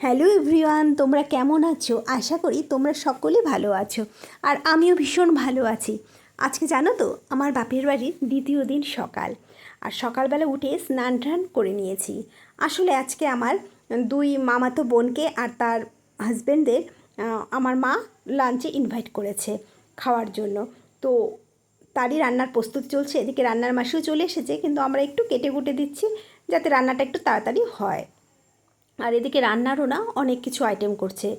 Hello everyone, তোমরা কেমন আছো? আশা করি তোমরা সকলেই ভালো আছো, আর আমিও ভীষণ ভালো আছি। আজকে জানো তো, আমার বাপের বাড়ির দ্বিতীয় দিন সকাল, আর সকালবেলা উঠে স্নান টান করে নিয়েছি। আসলে আজকে আমার দুই মামাতো বোনকে আর তার হাজব্যান্ডদের আমার মা লাঞ্চে ইনভাইট করেছে খাওয়ার জন্য। তো তারই রান্নার প্রস্তুত চলছে। এদিকে রান্নার মাসিও চলে এসেছে, কিন্তু আমরা একটু কেটে কুটে দিচ্ছি যাতে রান্নাটা একটু তাড়াতাড়ি হয়। আর এদিকে রান্নারও না অনেক কিছু আইটেম করছে।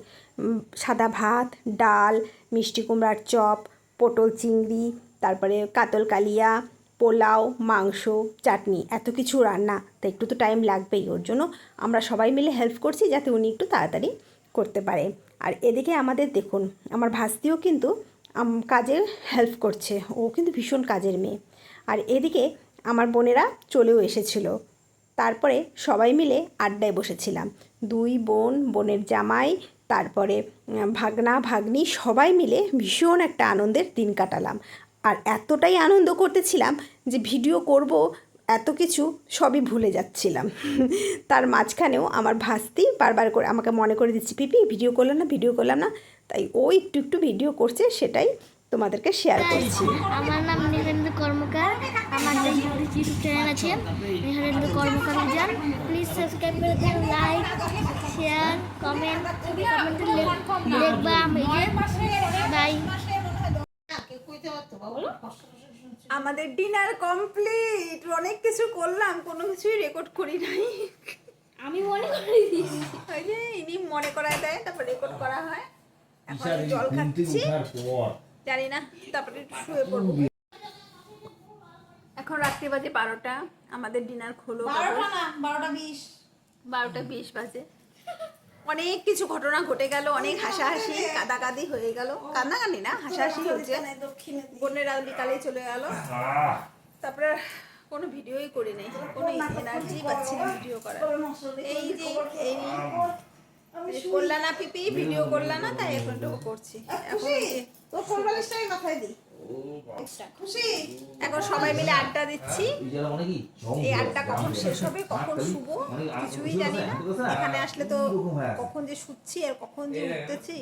সাদা ভাত, ডাল, মিষ্টি কুমড়ার চপ, পটল চিংড়ি, তারপরে কাতল কালিয়া, পোলাও, মাংস, চাটনি, এত কিছু রান্না, তা একটু তো টাইম লাগবেই। ওর জন্য আমরা সবাই মিলে হেল্প করছি যাতে উনি একটু তাড়াতাড়ি করতে পারে। আর এদিকে আমাদের দেখুন, আমার ভাস্তিও কিন্তু কাজের হেল্প করছে। ও কিন্তু ভীষণ কাজের মেয়ে। আর এদিকে আমার বোনেরা চলেও এসেছিলো। তারপরে সবাই মিলে আড্ডায় বসেছিলাম। দুই বোন, বোনের জামাই, তারপরে ভাগনা ভাগ্নি, সবাই মিলে ভীষণ একটা আনন্দের দিন কাটালাম। আর এতটাই আনন্দ করতেছিলাম যে ভিডিও করব এত কিছু সবই ভুলে যাচ্ছিলাম। তার মাঝখানেও আমার ভাস্তি বারবার করে আমাকে মনে করে দিচ্ছি, পিপি ভিডিও করলাম না, ভিডিও করলাম না। তাই ও একটু একটু ভিডিও করছে, সেটাই তোমাদেরকে শেয়ার করছি। আমার নাম নীলেন্দ্র কর্মকার। আমার ইউটিউব চ্যানেল আছে নীলেন্দ্র কর্মকার মিজান। প্লিজ সাবস্ক্রাইব করে দিন, লাইক, শেয়ার, কমেন্ট লিখবা আমাকে। বাই। আমাদের ডিনার কমপ্লিট। অনেক কিছু করলাম, কোনো কিছুই রেকর্ড করি নাই। আমি মনে করে দিয়েছি, ওই যে ইনি মনে করায় দেয়, তারপর রেকর্ড করা হয়। এখন জল খাচ্ছি, জানি না, তারপরে শুয়ে পড়বো। এখন রাত্রি বাজে 12টা। আমাদের ডিনার হলো 12টা 20 বাজে। অনেক কিছু ঘটনা ঘটে গেল, অনেক হাসাহাসি কাদাকাদি হয়ে গেল। কান্নাকানি না, হাসাহাসি হয়েছে। বোনেরা বিকালে চলে গেল। তারপরে কোনো ভিডিওই করি নাই, কোনো এনার্জি পাচ্ছি না ভিডিও করার। এই যে এই করলা না পিপি, ভিডিও করলা না, তাই এখন একটু করছি। এখন সবাই মিলে আড্ডা দিচ্ছি। এই আড্ডা কখন শেষ হবে, কখন শুভ, কিছুই জানি না। এখানে আসলে তো কখন যে শুচ্ছি আর কখন যে উঠতেছি,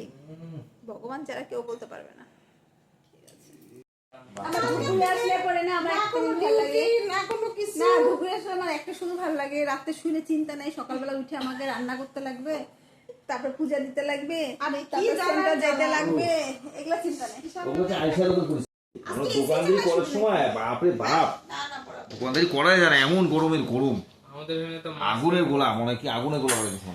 ভগবান ছাড়া কেউ বলতে পারবে না। আমার দুপুরে আসলে পরে না আমার একটা ভালো লাগে না, কোনো কিছু না। দুপুরে আসলে আমার একটা শুধু ভালো লাগে, রাতে শুলে চিন্তা নাই, সকালবেলা উঠে আমাকে রান্না করতে লাগবে, তারপর পূজা দিতে লাগবে, তারপর সেন্টার যেতে লাগবে, এগুলা চিন্তা নাই। দোকানদারি করার সময় বাপরে বাপ, দোকানদারি করাই যায় না, এমন গরমের গরম। আমাদের আগুনের গোলা, মনে কি আগুনের গোলা হয়ে গেছে।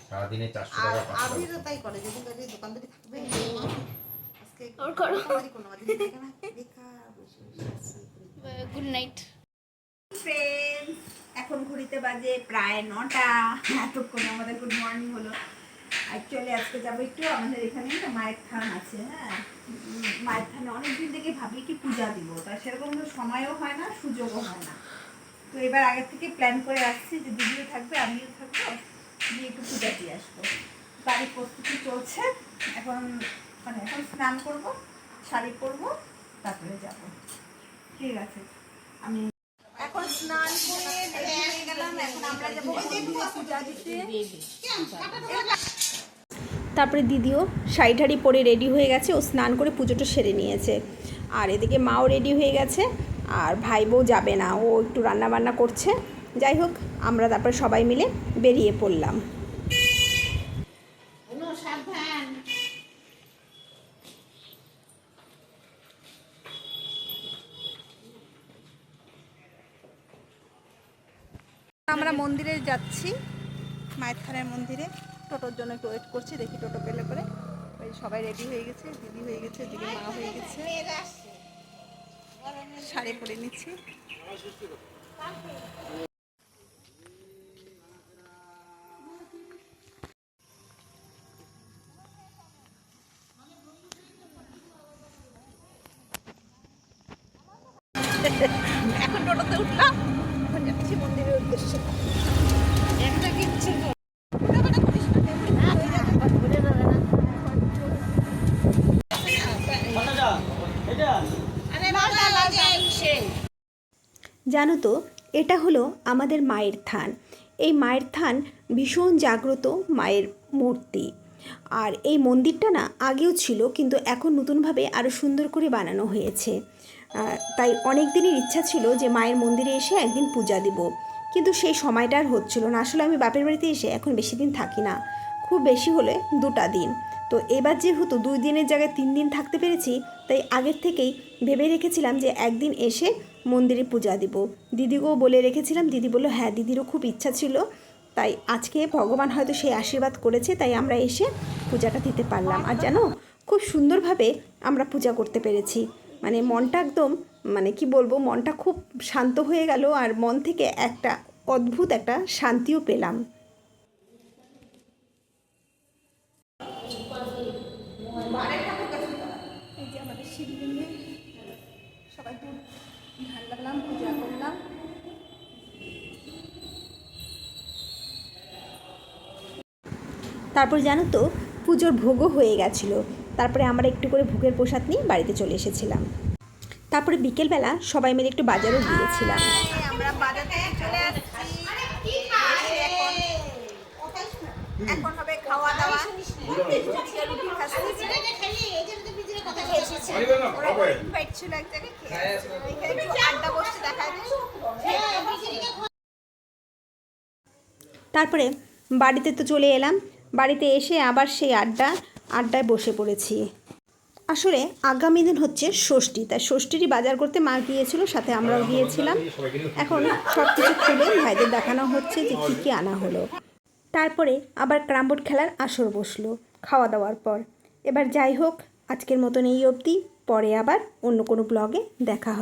সারাদিনে 400 টাকা 500 টাকা। আবিরও তাই করে, যদি দোকানদারি থাকবে আজকে কোনো গুড নাইট ফ্রেন্ডস। এখন ঘুরিতে বাজে প্রায় 9টা। এতক্ষণ আমাদের গুড মর্নিং হলো। অ্যাকচুয়ালি আজকে যাবো একটু আমাদের এখানে একটা মায়ের থান আছে। হ্যাঁ, মায়ের থানে অনেকদিন থেকে ভাবি কি পূজা দিব, তার সেরকম কোনো সময়ও হয় না, সুযোগও হয় না। তো এবার আগে থেকে প্ল্যান করে আসছি যে দিদিও থাকবে, আমিও থাকবো, দিয়ে একটু পূজা দিয়ে আসবো। বাড়ির প্রস্তুতি চলছে। এখন এখন স্নান করব, শাড়ি পরবো, তারপরে যাব। ঠিক আছে, আমি এখন স্নান করে রেডি হয়ে গেলাম। এখন আমরা যাবো পূজা দিতে। তারপরে দিদিও শাড়ি ঠাড়ি পরে রেডি হয়ে গেছে, ও স্নান করে পুজোটা সেরে নিয়েছে। আর এদিকে মাও রেডি হয়ে গেছে, আর ভাই বউ যাবে না, ও একটু রান্না বান্না করছে। যাই হোক, আমরা তারপরে সবাই মিলে বেরিয়ে পড়লাম। আমরা মন্দিরে যাচ্ছি, মায়ের থানের মন্দিরে। টোটোর জন্য একটু ওয়েট করছি, দেখি টোটো পেলে পরে। ওই সবাই রেডি হয়ে গেছে, দিদি হয়ে গেছে, দিদি মা হয়ে গেছে, শাড়ি পরে নিচ্ছি। এখন টোটোতে উঠলাম, এখন যাচ্ছি মন্দিরের উদ্দেশ্যে। একটা কিচ্ছু জানো তো, এটা হলো আমাদের মায়ের থান। এই মায়ের থান ভীষণ জাগ্রত মায়ের মূর্তি। আর এই মন্দিরটা না আগেও ছিল, কিন্তু এখন নতুনভাবে আরও সুন্দর করে বানানো হয়েছে। তাই অনেক দিনের ইচ্ছা ছিল যে মায়ের মন্দিরে এসে একদিন পূজা দিব, কিন্তু সেই সময়টা আর হচ্ছিল না। আসলে আমি বাপের বাড়িতে এসে এখন বেশি দিন থাকি না, খুব বেশি হলে 2টা দিন। তো এবার যেহেতু 2 দিনের জায়গায় 3 দিন থাকতে পেরেছি, তাই আগের থেকেই ভেবে রেখেছিলাম যে একদিন এসে মন্দিরে পূজা দিব। দিদিকেও বলে রেখেছিলাম, দিদি বলল হ্যাঁ, দিদিরও খুব ইচ্ছা ছিল। তাই আজকে ভগবান হয়তো সেই আশীর্বাদ করেছে, তাই আমরা এসে পূজাটা দিতে পারলাম। আর জানো, খুব সুন্দরভাবে আমরা পূজা করতে পেরেছি। মানে মনটা একদম, মানে কি বলবো, মনটা খুব শান্ত হয়ে গেল, আর মন থেকে একটা অদ্ভুত একটা শান্তিও পেলাম। এই যে আমাদের শিবলিঙ্গে সবাই তো ঢাল লাগলাম, পূজা করলাম। তারপর জানো তো, পুজোর ভোগও হয়ে গেছিলো। তারপরে আমরা একটু করে ভোগের প্রসাদ নিয়ে বাড়িতে চলে এসেছিলাম। তারপরে বিকেলবেলা সবাই মিলে একটু বাজারও গিয়েছিলাম। আমরা বাজার থেকে চলে আসছি। এখন হবে খাওয়া দাওয়া। রুটি খাচ্ছি। ইনভাইট ছিল এক জায়গায়, এখানে একটু আড্ডা বসতে দেখা যায়। তারপরে বাড়িতে তো চলে এলাম। বাড়িতে এসে আবার সেই আড্ডায় বসে পড়েছি। আসলে আগামী দিন হচ্ছে ষষ্ঠী, তাই ষষ্ঠীরই বাজার করতে মা গিয়েছিল, সাথে আমরাও গিয়েছিলাম। এখন সব কিছু খুলে ভাইদের দেখানো হচ্ছে যে কী কী আনা হলো। তারপরে আবার ক্যারাম বোর্ড খেলার আসর বসলো খাওয়া দাওয়ার পর। এবার যাই হোক, আজকের মতন এই অবধি। পরে আবার অন্য কোনো ব্লগে দেখা হবে।